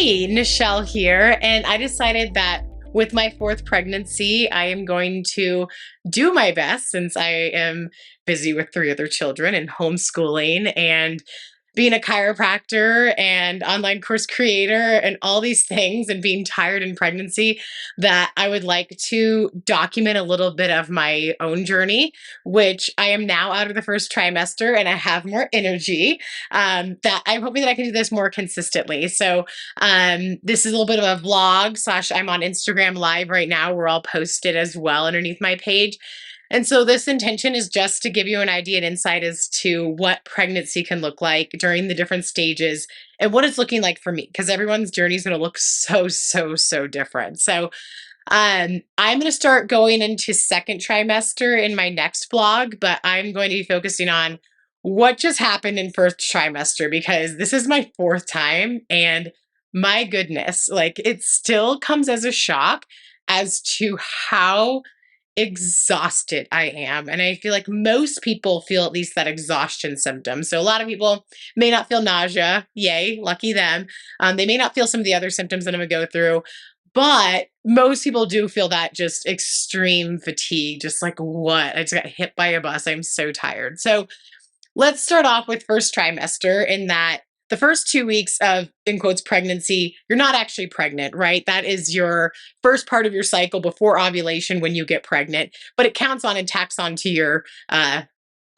Hey, Nichelle here, and I decided that with my fourth pregnancy, I am going to do my best since I am busy with three other children and homeschooling and being a chiropractor and online course creator and all these things and being tired in pregnancy that I would like to document a little bit of my own journey, which I am now out of the first trimester and I have more energy that I'm hoping that I can do this more consistently. So this is a little bit of a vlog slash I'm on Instagram live right now where I'll post it as well underneath my page. And so this intention is just to give you an idea and insight as to what pregnancy can look like during the different stages and what it's looking like for me, because everyone's journey is going to look so different. So I'm going to start going into second trimester in my next vlog, but I'm going to be focusing on what just happened in first trimester because this is my fourth time and my goodness, like it still comes as a shock as to how exhausted I am. And I feel like most people feel at least that exhaustion symptom. So a lot of people may not feel nausea. Yay, lucky them. They may not feel some of the other symptoms that I'm going to go through. But most people do feel that just extreme fatigue, just like what? I just got hit by a bus. I'm so tired. So let's start off with first trimester in that the first 2 weeks of, in quotes, pregnancy, you're not actually pregnant, right? That is your first part of your cycle before ovulation when you get pregnant, but it counts on and tacks onto your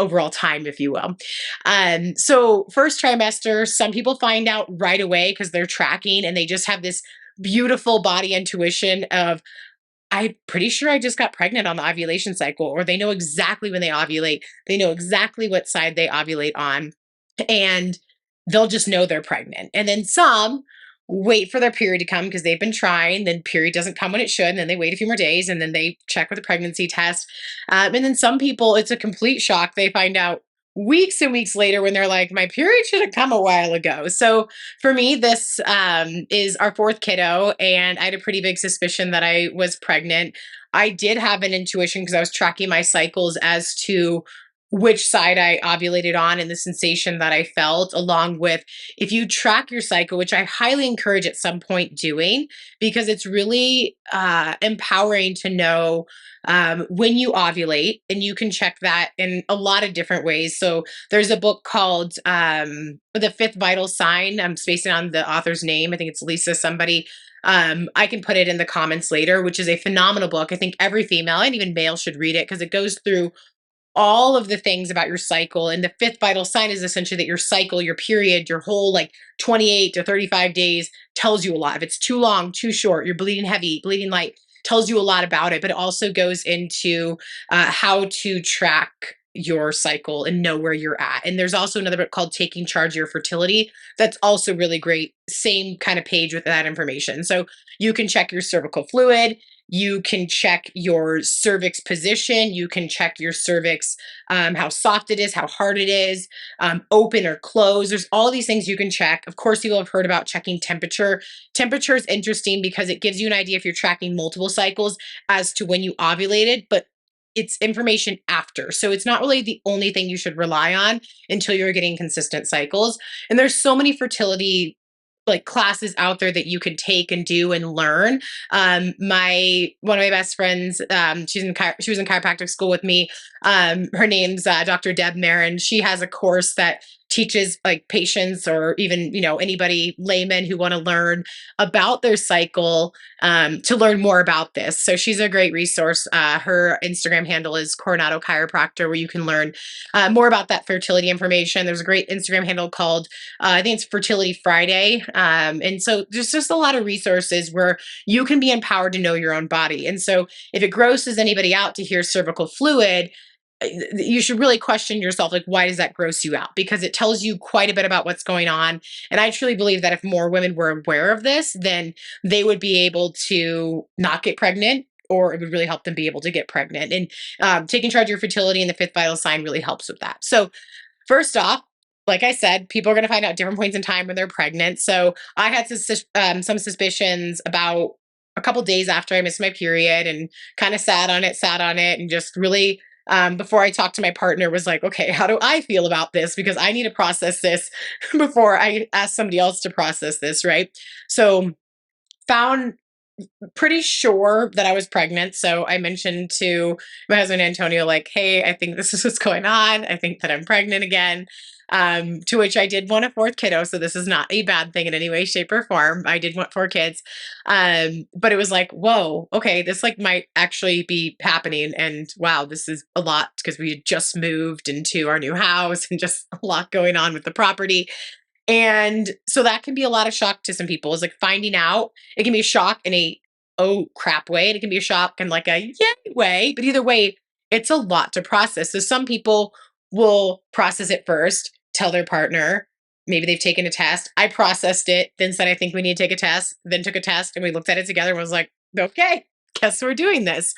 overall time, if you will. So first trimester, some people find out right away because they're tracking and they just have this beautiful body intuition of, I'm pretty sure I just got pregnant on the ovulation cycle, or they know exactly when they ovulate. They know exactly what side they ovulate on. And they'll just know they're pregnant. And then some wait for their period to come because they've been trying, then period doesn't come when it should, and then they wait a few more days, and then they check with a pregnancy test. And then some people, it's a complete shock. They find out weeks and weeks later when they're like, my period should have come a while ago. So for me, this is our fourth kiddo, and I had a pretty big suspicion that I was pregnant. I did have an intuition because I was tracking my cycles as to which side I ovulated on and the sensation that I felt, along with if you track your cycle, which I highly encourage at some point doing, because it's really empowering to know when you ovulate, and you can check that in a lot of different ways. So there's a book called The Fifth Vital Sign. I'm spacing on the author's name. I think it's Lisa somebody. I can put it in the comments later, which is a phenomenal book. I think every female and even male should read it because it goes through all of the things about your cycle. And the fifth vital sign is essentially that your cycle, your period, your whole like 28 to 35 days tells you a lot. If it's too long, too short, you're bleeding heavy, bleeding light, tells you a lot about it. But it also goes into how to track your cycle and know where you're at. And there's also another book called Taking Charge of Your Fertility. That's also really great. Same kind of page with that information. So you can check your cervical fluid. You can check your cervix position. You can check your cervix, how soft it is, how hard it is, open or closed. There's all these things you can check. Of course, you will have heard about checking temperature. Temperature is interesting because it gives you an idea if you're tracking multiple cycles as to when you ovulated, but it's information after. So it's not really the only thing you should rely on until you're getting consistent cycles. And there's so many fertility like classes out there that you could take and do and learn. One of my best friends, she was in chiropractic school with me. Her name's Dr. Deb Marin. She has a course that teaches like patients or even, anybody, laymen who want to learn about their cycle to learn more about this. So she's a great resource. Her Instagram handle is Coronado Chiropractor, where you can learn more about that fertility information. There's a great Instagram handle called, I think it's Fertility Friday. And so there's just a lot of resources where you can be empowered to know your own body. And so if it grosses anybody out to hear cervical fluid, you should really question yourself, like, why does that gross you out? Because it tells you quite a bit about what's going on. And I truly believe that if more women were aware of this, then they would be able to not get pregnant, or it would really help them be able to get pregnant. And taking charge of your fertility and the fifth vital sign really helps with that. So first off, like I said, people are going to find out different points in time when they're pregnant. So I had some suspicions about a couple days after I missed my period and kind of sat on it and just really before I talked to my partner was like, okay, how do I feel about this? Because I need to process this before I ask somebody else to process this, right? So found pretty sure that I was pregnant. So I mentioned to my husband Antonio, like, hey, I think this is what's going on. I think that I'm pregnant again. To which I did want a fourth kiddo. So this is not a bad thing in any way, shape, or form. I did want four kids. But it was like, whoa, okay, this like might actually be happening. And wow, this is a lot because we had just moved into our new house and just a lot going on with the property. And so that can be a lot of shock to some people. Is like finding out. It can be a shock in a oh crap way, and it can be a shock in like a yay way. But either way, it's a lot to process. So some people will process it first, tell their partner. Maybe they've taken a test. I processed it, then said I think we need to take a test. Then took a test, and we looked at it together and was like, okay, guess we're doing this.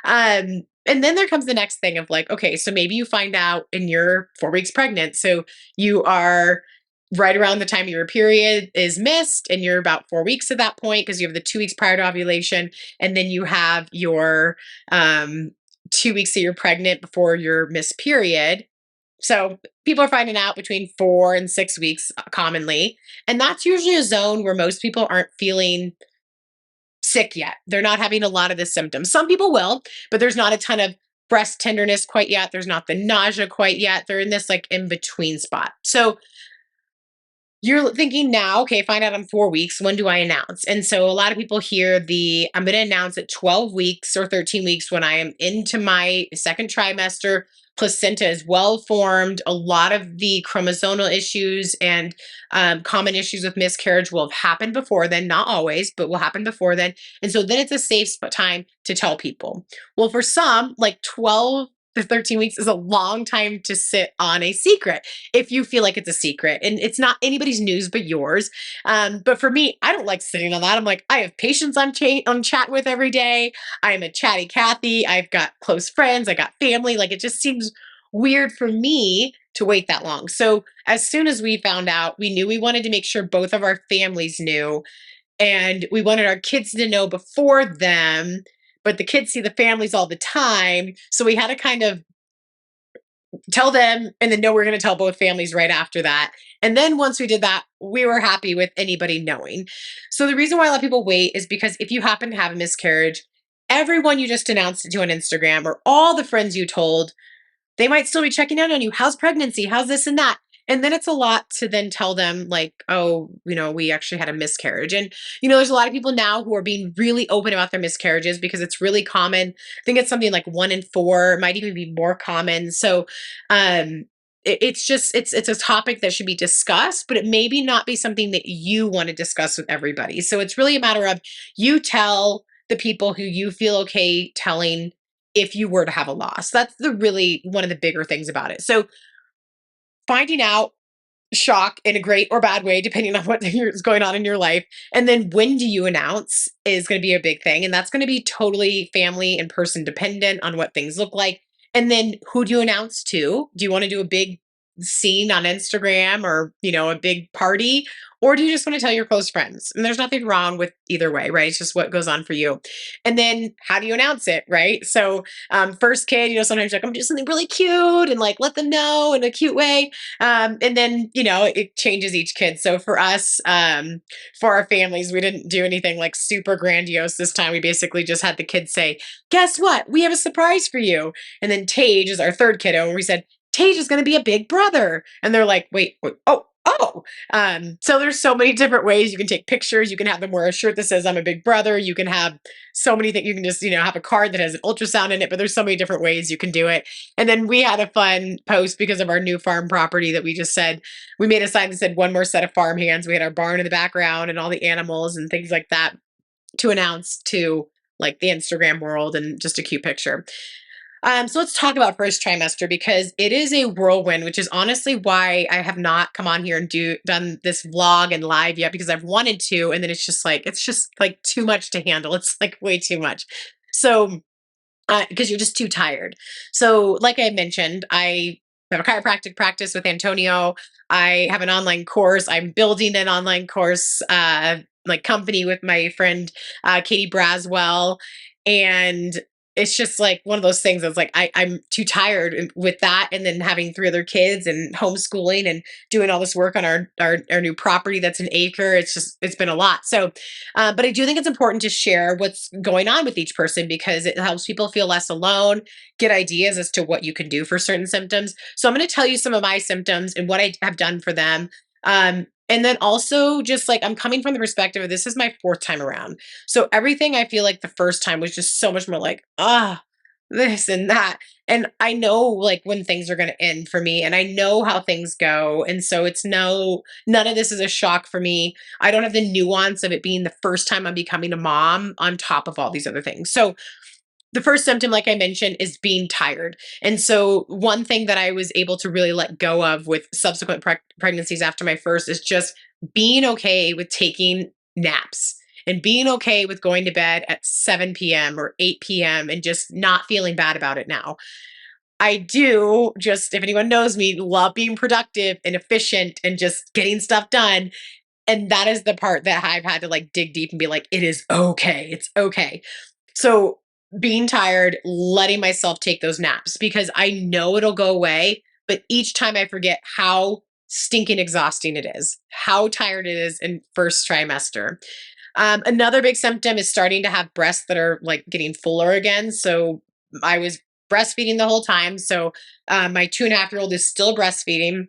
And then there comes the next thing of like, okay, so maybe you find out and you're 4 weeks pregnant. So you are right around the time your period is missed and you're about 4 weeks at that point because you have the 2 weeks prior to ovulation, and then you have your 2 weeks that you're pregnant before your missed period. So people are finding out between 4 and 6 weeks commonly, and that's usually a zone where most people aren't feeling sick yet. They're not having a lot of the symptoms. Some people will, but there's not a ton of breast tenderness quite yet. There's not the nausea quite yet. They're in this like in between spot. So you're thinking now, okay, find out I'm 4 weeks. When do I announce? And so a lot of people hear the I'm going to announce at 12 weeks or 13 weeks when I am into my second trimester. Placenta is well formed. A lot of the chromosomal issues and common issues with miscarriage will have happened before then, not always, but will happen before then. And so then it's a safe time to tell people. Well, for some, like 12 to 13 weeks is a long time to sit on a secret if you feel like it's a secret and it's not anybody's news but yours. But for me, I don't like sitting on that. I'm like, I have patients I'm chat with every day. I'm a chatty Cathy. I've got close friends. I got family. Like it just seems weird for me to wait that long. So as soon as we found out, we knew we wanted to make sure both of our families knew, and we wanted our kids to know before them. But the kids see the families all the time. So we had to kind of tell them and then know we're going to tell both families right after that. And then once we did that, we were happy with anybody knowing. So the reason why a lot of people wait is because if you happen to have a miscarriage, everyone you just announced it to on Instagram or all the friends you told, they might still be checking in on you. How's pregnancy? How's this and that? And then it's a lot to then tell them, like, oh, we actually had a miscarriage. And, there's a lot of people now who are being really open about their miscarriages because it's really common. I think it's something like 1 in 4, it might even be more common. So, it's a topic that should be discussed, but it maybe not be something that you want to discuss with everybody. So it's really a matter of you tell the people who you feel okay telling if you were to have a loss. That's really one of the bigger things about it. So finding out, shock in a great or bad way, depending on what is going on in your life. And then when do you announce is going to be a big thing. And that's going to be totally family and person dependent on what things look like. And then who do you announce to? Do you want to do a big scene on Instagram or, a big party? Or do you just want to tell your close friends? And there's nothing wrong with either way, right? It's just what goes on for you. And then how do you announce it, right? So first kid, sometimes you're like, I'm doing something really cute and like let them know in a cute way. And then, it changes each kid. So for us, for our families, we didn't do anything like super grandiose this time. We basically just had the kids say, guess what? We have a surprise for you. And then Tage is our third kiddo. And we said, Tage is going to be a big brother. And they're like, wait, oh. So there's so many different ways you can take pictures. You can have them wear a shirt that says I'm a big brother. You can have so many things. You can just, have a card that has an ultrasound in it, but there's so many different ways you can do it. And then we had a fun post because of our new farm property that we just said, we made a sign that said one more set of farm hands. We had our barn in the background and all the animals and things like that to announce to like the Instagram world and just a cute picture. So let's talk about first trimester because it is a whirlwind, which is honestly why I have not come on here and done this vlog and live yet because I've wanted to, and then it's just like too much to handle. It's like way too much. So because you're just too tired. So like I mentioned, I have a chiropractic practice with Antonio. I have an online course. I'm building an online course company with my friend Katie Braswell. And it's just like one of those things that's like I'm too tired with that, and then having three other kids and homeschooling and doing all this work on our new property that's an acre. It's been a lot. So but I do think it's important to share what's going on with each person because it helps people feel less alone, get ideas as to what you can do for certain symptoms. So I'm going to tell you some of my symptoms and what I have done for them. And then also just like I'm coming from the perspective of this is my fourth time around. So everything I feel like the first time was just so much more like, this and that. And I know like when things are going to end for me and I know how things go. And so none of this is a shock for me. I don't have the nuance of it being the first time I'm becoming a mom on top of all these other things. So the first symptom, like I mentioned, is being tired. And so, one thing that I was able to really let go of with subsequent pregnancies after my first is just being okay with taking naps and being okay with going to bed at 7 p.m. or 8 p.m. and just not feeling bad about it now. I do, just if anyone knows me, love being productive and efficient and just getting stuff done. And that is the part that I've had to like dig deep and be like, it is okay. It's okay. So being tired, letting myself take those naps because I know it'll go away. But each time I forget how stinking exhausting it is, how tired it is in first trimester. Another big symptom is starting to have breasts that are like getting fuller again. So I was breastfeeding the whole time. So my 2.5-year-old is still breastfeeding.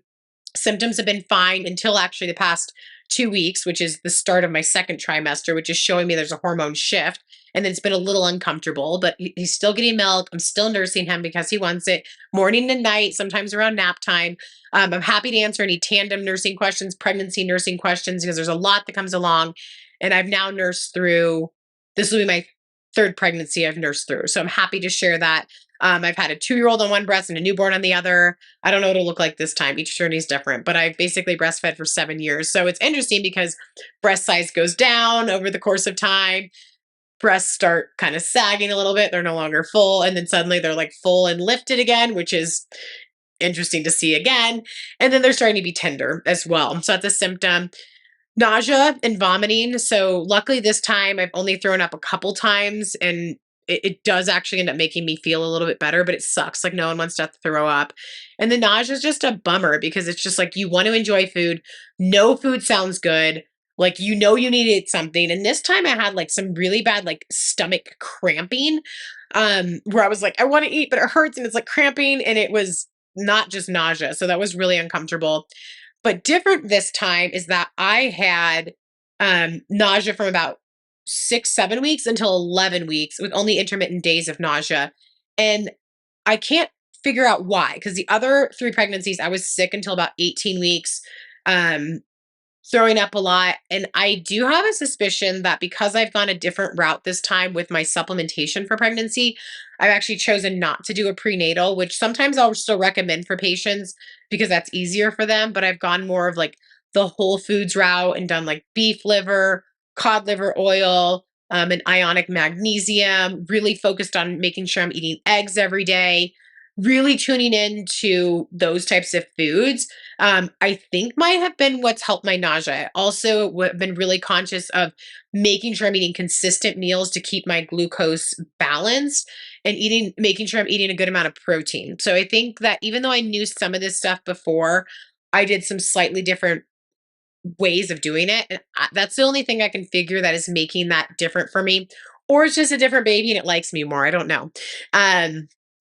Symptoms have been fine until actually the past 2 weeks, which is the start of my second trimester, which is showing me there's a hormone shift. And then it's been a little uncomfortable, but he's still getting milk. I'm still nursing him because he wants it morning and night, sometimes around nap time. I'm happy to answer any tandem nursing questions, pregnancy nursing questions, because there's a lot that comes along. And I've now nursed through, this will be my third pregnancy I've nursed through. So I'm happy to share that. I've had a 2-year-old on one breast and a newborn on the other. I don't know what it'll look like this time. Each journey is different, but I've basically breastfed for 7 years. So it's interesting because breast size goes down over the course of time. Breasts start kind of sagging a little bit. They're no longer full. And then suddenly they're like full and lifted again, which is interesting to see again. And then they're starting to be tender as well. So that's a symptom. Nausea and vomiting. So luckily this time I've only thrown up a couple times and it does actually end up making me feel a little bit better, but it sucks. Like no one wants to throw up. And the nausea is just a bummer because it's just like you want to enjoy food. No food sounds good. Like you know you need to eat something. And this time I had like some really bad like stomach cramping, where I was like, I want to eat, but it hurts and it's like cramping. And it was not just nausea. So that was really uncomfortable. But different this time is that I had nausea from about 6, 7 weeks until 11 weeks with only intermittent days of nausea. And I can't figure out why, because the other 3 pregnancies, I was sick until about 18 weeks, throwing up a lot. And I do have a suspicion that because I've gone a different route this time with my supplementation for pregnancy, I've actually chosen not to do a prenatal, which sometimes I'll still recommend for patients because that's easier for them. But I've gone more of like the whole foods route and done like beef liver, cod liver oil, and ionic magnesium, really focused on making sure I'm eating eggs every day, really tuning into those types of foods. I think might have been what's helped my nausea. I also have been really conscious of making sure I'm eating consistent meals to keep my glucose balanced and making sure I'm eating a good amount of protein. So I think that even though I knew some of this stuff before, I did some slightly different ways of doing it. And that's the only thing I can figure that is making that different for me. Or it's just a different baby and it likes me more. I don't know.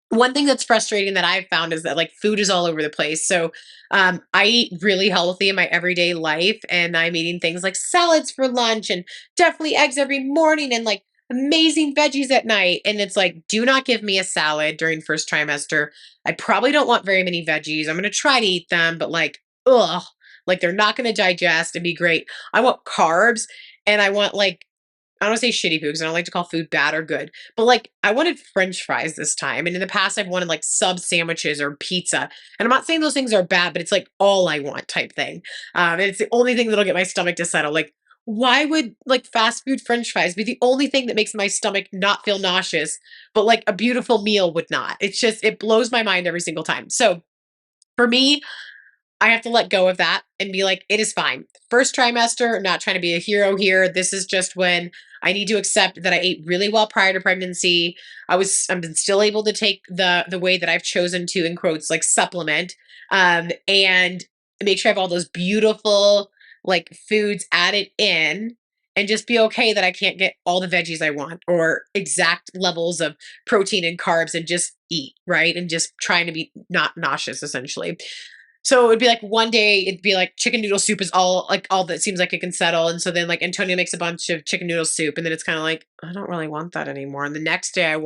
One thing that's frustrating that I've found is that like food is all over the place. So I eat really healthy in my everyday life, and I'm eating things like salads for lunch and definitely eggs every morning and like amazing veggies at night. And it's like, do not give me a salad during first trimester. I probably don't want very many veggies. I'm going to try to eat them, but like, ugh, like they're not going to digest and be great. I want carbs and I want like I don't want to say shitty food because I don't like to call food bad or good, but like I wanted French fries this time. And in the past, I've wanted like sub sandwiches or pizza. And I'm not saying those things are bad, but it's like all I want type thing. And it's the only thing that'll get my stomach to settle. Like, why would like fast food French fries be the only thing that makes my stomach not feel nauseous, but like a beautiful meal would not? It's just, it blows my mind every single time. So for me, I have to let go of that and be like, it is fine. First trimester, I'm not trying to be a hero here. This is just when I need to accept that I ate really well prior to pregnancy. I'm still able to take the way that I've chosen to, in quotes, like supplement, and make sure I have all those beautiful like foods added in, and just be okay that I can't get all the veggies I want or exact levels of protein and carbs, and just eat, right? And just trying to be not nauseous essentially. So it would be like one day it'd be like chicken noodle soup is all that seems like it can settle. And so then like Antonio makes a bunch of chicken noodle soup, and then it's kind of like, I don't really want that anymore. And the next day I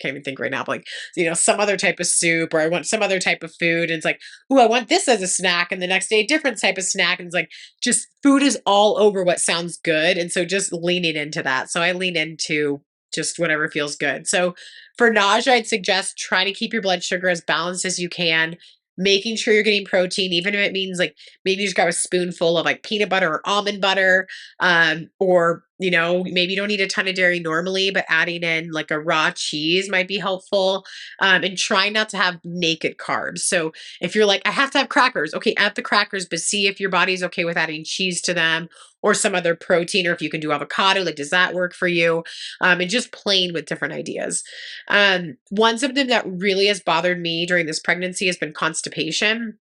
can't even think right now, but like, some other type of soup, or I want some other type of food. And it's like, oh, I want this as a snack. And the next day, a different type of snack. And it's like, just food is all over what sounds good. And so just leaning into that. So I lean into just whatever feels good. So for nausea, I'd suggest trying to keep your blood sugar as balanced as you can, making sure you're getting protein, even if it means like maybe you just grab a spoonful of like peanut butter or almond butter, or maybe you don't need a ton of dairy normally, but adding in like a raw cheese might be helpful. And try not to have naked carbs. So if you're like, I have to have crackers, okay, add the crackers, but see if your body's okay with adding cheese to them, or some other protein, or if you can do avocado, like does that work for you? And just playing with different ideas. One symptom that really has bothered me during this pregnancy has been constipation.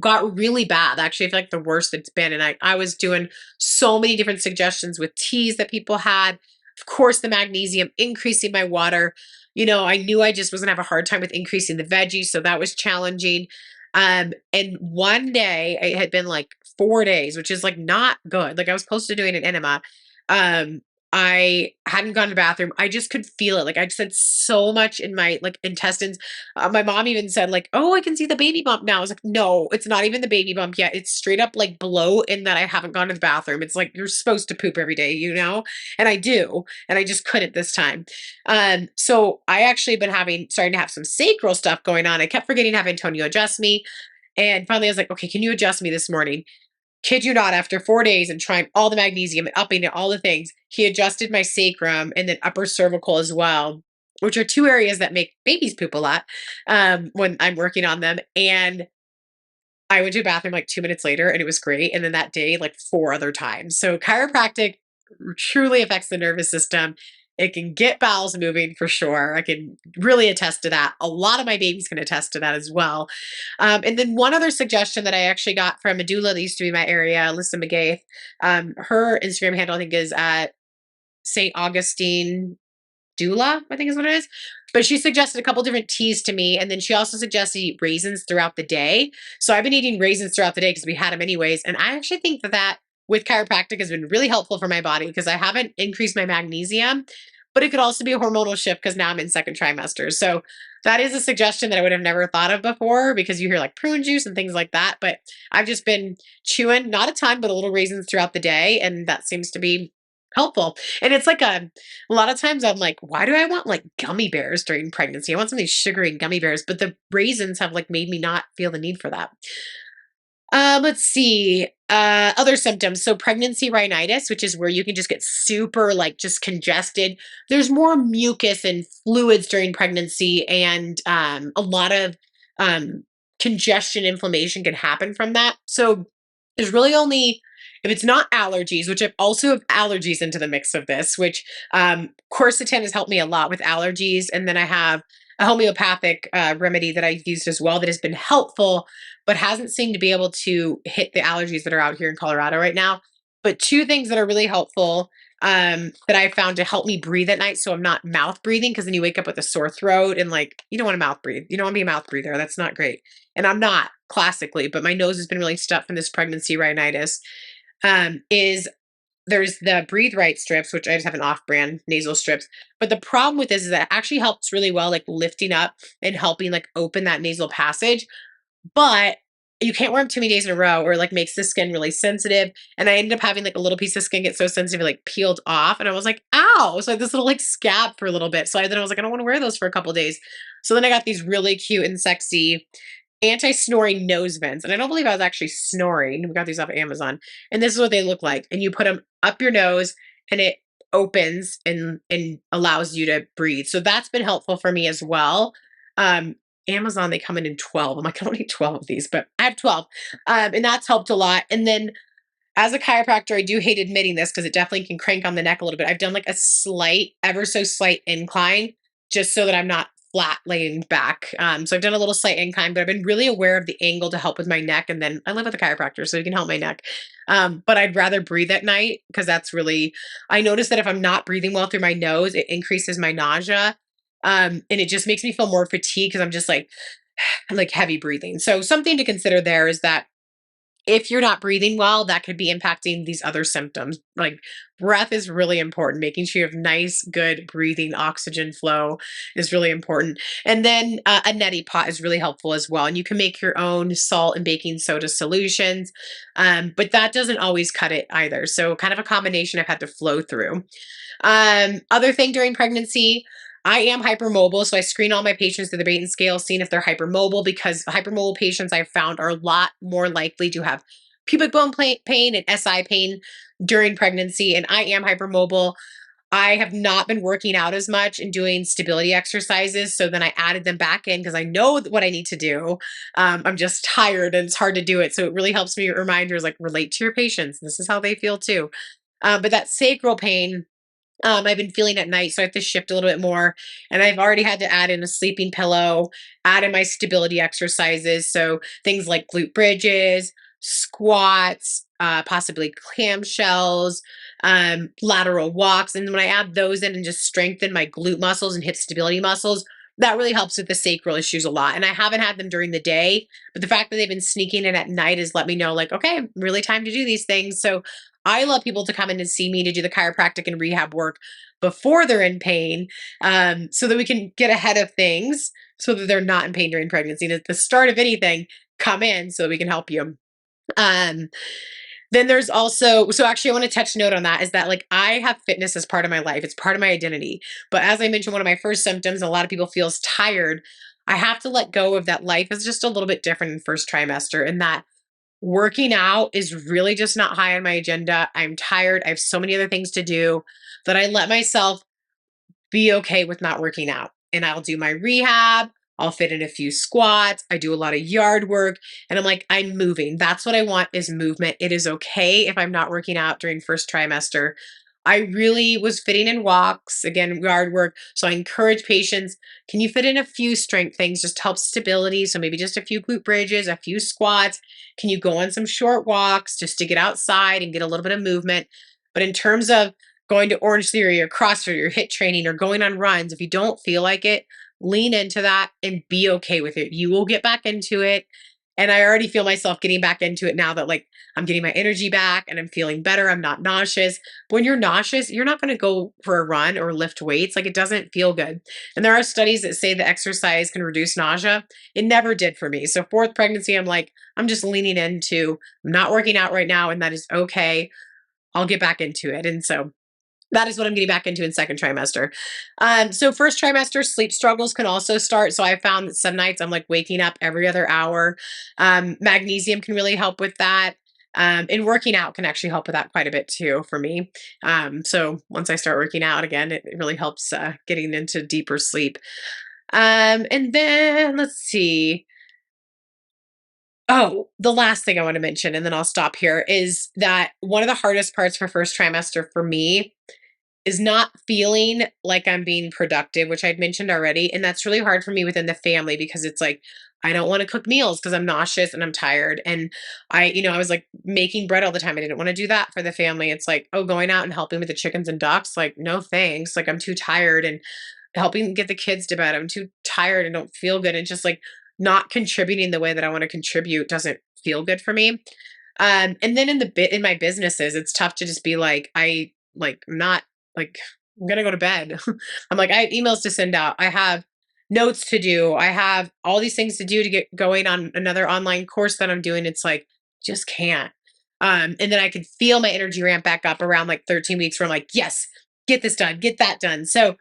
Got really bad. Actually, I feel like the worst it's been. And I was doing so many different suggestions with teas that people had. Of course, the magnesium, increasing my water. I knew I just was gonna have a hard time with increasing the veggies, so that was challenging. And one day it had been like 4 days, which is like not good. Like I was close to doing an enema. Um, I hadn't gone to the bathroom. I just could feel it. Like I just had so much in my like intestines. My mom even said like, "Oh, I can see the baby bump now." I was like, "No, it's not even the baby bump yet. It's straight up like bloat in that I haven't gone to the bathroom. It's like you're supposed to poop every day, you know?" And I do, and I just couldn't this time. So I actually been starting to have some sacral stuff going on. I kept forgetting to have Antonio adjust me, and finally I was like, "Okay, can you adjust me this morning?" Kid you not, after 4 days and trying all the magnesium and upping it, all the things, he adjusted my sacrum and then upper cervical as well, which are two areas that make babies poop a lot, when I'm working on them. And I went to the bathroom like 2 minutes later and it was great. And then that day, like four other times. So chiropractic truly affects the nervous system. It can get bowels moving for sure. I can really attest to that. A lot of my babies can attest to that as well. And then one other suggestion that I actually got from a doula that used to be in my area, Alyssa McGaith. Her Instagram handle, I think, is at St. Augustine Doula, I think is what it is. But she suggested a couple different teas to me. And then she also suggested eat raisins throughout the day. So I've been eating raisins throughout the day because we had them anyways. And I actually think that with chiropractic has been really helpful for my body because I haven't increased my magnesium, but it could also be a hormonal shift because now I'm in second trimester. So that is a suggestion that I would have never thought of before because you hear like prune juice and things like that. But I've just been chewing, not a ton, but a little raisins throughout the day. And that seems to be helpful. And it's like a lot of times I'm like, why do I want like gummy bears during pregnancy? I want something sugary and gummy bears, but the raisins have like made me not feel the need for that. Let's see. Other symptoms. So pregnancy rhinitis, which is where you can just get super like just congested. There's more mucus and fluids during pregnancy, and a lot of congestion, inflammation can happen from that. So there's really only, if it's not allergies, which I also have allergies into the mix of this, which quercetin has helped me a lot with allergies. And then I have a homeopathic remedy that I've used as well that has been helpful, but hasn't seemed to be able to hit the allergies that are out here in Colorado right now. But two things that are really helpful that I found to help me breathe at night, so I'm not mouth breathing, because then you wake up with a sore throat and like you don't want to mouth breathe. You don't want to be a mouth breather. That's not great. And I'm not classically, but my nose has been really stuffed from this pregnancy rhinitis. Is there's the Breathe Right strips, which I just have an off-brand nasal strips. But the problem with this is that it actually helps really well, like lifting up and helping like open that nasal passage. But you can't wear them too many days in a row or like makes the skin really sensitive. And I ended up having like a little piece of skin get so sensitive, it like peeled off. And I was like, ow. So I had this little like scab for a little bit. So then I was like, I don't want to wear those for a couple of days. So then I got these really cute and sexy anti-snoring nose vents. And I don't believe I was actually snoring. We got these off of Amazon. And this is what they look like. And you put them up your nose and it opens and allows you to breathe. So that's been helpful for me as well. Amazon, they come in 12. I'm like, I don't need 12 of these, but I have 12. And that's helped a lot. And then as a chiropractor, I do hate admitting this because it definitely can crank on the neck a little bit. I've done like a slight, ever so slight incline just so that I'm not flat laying back. So I've done a little slight incline, but I've been really aware of the angle to help with my neck. And then I live with a chiropractor, so he can help my neck. But I'd rather breathe at night because that's really, I notice that if I'm not breathing well through my nose, it increases my nausea. And it just makes me feel more fatigued because I'm just like heavy breathing. So something to consider there is that if you're not breathing well, that could be impacting these other symptoms. Like breath is really important. Making sure you have nice, good breathing, oxygen flow is really important. And then a neti pot is really helpful as well. And you can make your own salt and baking soda solutions, but that doesn't always cut it either. So kind of a combination I've had to flow through. Other thing during pregnancy, I am hypermobile, so I screen all my patients through the Baton scale, seeing if they're hypermobile, because hypermobile patients I've found are a lot more likely to have pubic bone pain and SI pain during pregnancy. And I am hypermobile. I have not been working out as much and doing stability exercises. So then I added them back in because I know what I need to do. I'm just tired and it's hard to do it. So it really helps me reminders like relate to your patients. This is how they feel too. But that sacral pain, I've been feeling at night, so I have to shift a little bit more. And I've already had to add in a sleeping pillow, add in my stability exercises. So things like glute bridges, squats, possibly clamshells, lateral walks. And when I add those in and just strengthen my glute muscles and hip stability muscles, that really helps with the sacral issues a lot. And I haven't had them during the day, but the fact that they've been sneaking in at night has let me know, like, okay, really time to do these things. So I love people to come in and see me to do the chiropractic and rehab work before they're in pain, so that we can get ahead of things so that they're not in pain during pregnancy. And at the start of anything, come in so that we can help you. Um, then there's also, so actually I want to touch note on that is that like I have fitness as part of my life. It's part of my identity. But as I mentioned, one of my first symptoms, a lot of people feels tired. I have to let go of that. Life is just a little bit different in first trimester, and that working out is really just not high on my agenda. I'm tired. I have so many other things to do that I let myself be okay with not working out. And I'll do my rehab. I'll fit in a few squats. I do a lot of yard work, and I'm like, I'm moving. That's what I want is movement. It is okay if I'm not working out during first trimester. I really was fitting in walks, again, yard work. So I encourage patients, can you fit in a few strength things just to help stability? So maybe just a few glute bridges, a few squats. Can you go on some short walks just to get outside and get a little bit of movement? But in terms of going to Orange Theory or CrossFit or HIIT training or going on runs, if you don't feel like it, lean into that and be okay with it. You will get back into it. And I already feel myself getting back into it now that like I'm getting my energy back and I'm feeling better. I'm not nauseous. But when you're nauseous, you're not going to go for a run or lift weights. Like it doesn't feel good. And there are studies that say that exercise can reduce nausea. It never did for me. So fourth pregnancy, I'm like, I'm just leaning into I'm not working out right now, and that is okay. I'll get back into it. And so that is what I'm getting back into in second trimester. So first trimester, sleep struggles can also start. So I found that some nights I'm like waking up every other hour. Magnesium can really help with that. And working out can actually help with that quite a bit too for me. So once I start working out again, it really helps getting into deeper sleep. And then let's see. Oh, the last thing I want to mention, and then I'll stop here, is that one of the hardest parts for first trimester for me is not feeling like I'm being productive, which I'd mentioned already. And that's really hard for me within the family because it's like, I don't want to cook meals because I'm nauseous and I'm tired. And I was like making bread all the time. I didn't want to do that for the family. It's like, oh, going out and helping with the chickens and ducks, like, no thanks. Like, I'm too tired. And helping get the kids to bed, I'm too tired and don't feel good. And just like not contributing the way that I want to contribute doesn't feel good for me. And then in my businesses, it's tough to just be like, not like, I'm gonna go to bed. I'm like, I have emails to send out. I have notes to do. I have all these things to do to get going on another online course that I'm doing. It's like, just can't. And then I could feel my energy ramp back up around like 13 weeks where I'm like, yes, get this done, get that done. So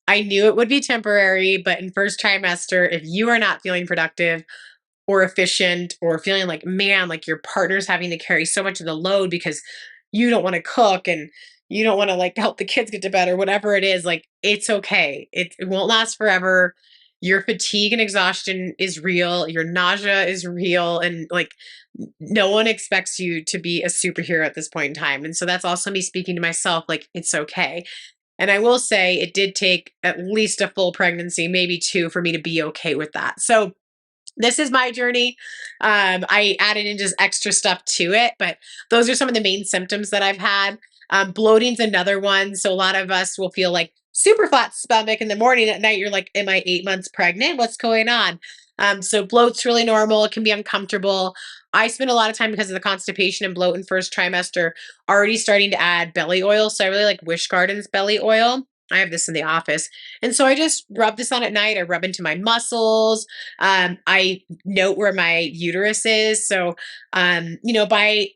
I knew it would be temporary, but in first trimester, if you are not feeling productive or efficient or feeling like, man, like your partner's having to carry so much of the load because you don't want to cook and you don't want to like help the kids get to bed or whatever it is, like it's okay. It won't last forever. your fatigue and exhaustion is real, your nausea is real, and like no one expects you to be a superhero at this point in time. And so that's also me speaking to myself, like, it's okay. And I will say it did take at least a full pregnancy, maybe two, for me to be okay with that. So this is my journey. I added in just extra stuff to it, but those are some of the main symptoms that I've had. Bloating's another one. So a lot of us will feel like super flat stomach in the morning. At night, you're like, am I 8 months pregnant? What's going on? So bloat's really normal. It can be uncomfortable. I spent a lot of time because of the constipation and bloat in first trimester, already starting to add belly oil. So I really like Wish Gardens belly oil. I have this in the office. And so I just rub this on at night. I rub into my muscles. I note where my uterus is. So, by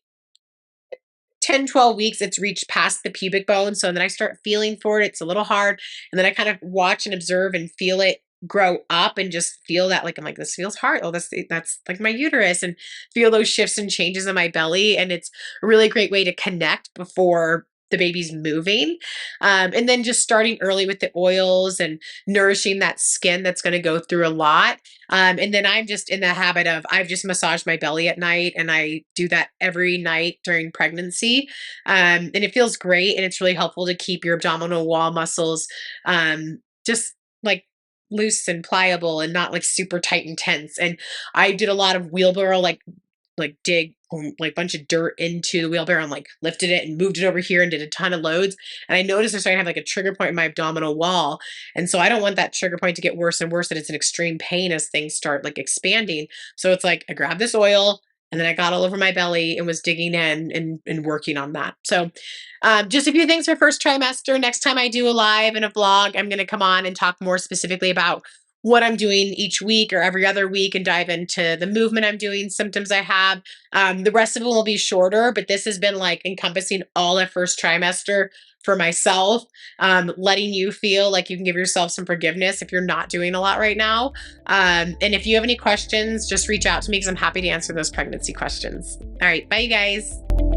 10, 12 weeks, it's reached past the pubic bone. So then I start feeling for it. It's a little hard. And then I kind of watch and observe and feel it grow up and just feel that, like, I'm like, this feels hard. Oh, that's like my uterus, and feel those shifts and changes in my belly. And it's a really great way to connect before the baby's moving. And then just starting early with the oils and nourishing that skin that's going to go through a lot. And then I'm just in the habit of, I've just massaged my belly at night, and I do that every night during pregnancy. And it feels great. And it's really helpful to keep your abdominal wall muscles just like loose and pliable and not like super tight and tense. And I did a lot of wheelbarrow, like dig like bunch of dirt into the wheelbarrow and like lifted it and moved it over here and did a ton of loads. And I noticed I started to have like a trigger point in my abdominal wall. And so I don't want that trigger point to get worse and worse, and it's an extreme pain as things start like expanding. So it's like I grabbed this oil and then I got all over my belly and was digging in and working on that. So just a few things for first trimester. Next time I do a live and a vlog, I'm going to come on and talk more specifically about what I'm doing each week or every other week and dive into the movement I'm doing, symptoms I have. The rest of them will be shorter, but this has been like encompassing all of first trimester for myself, letting you feel like you can give yourself some forgiveness if you're not doing a lot right now. And if you have any questions, just reach out to me because I'm happy to answer those pregnancy questions. All right, bye you guys.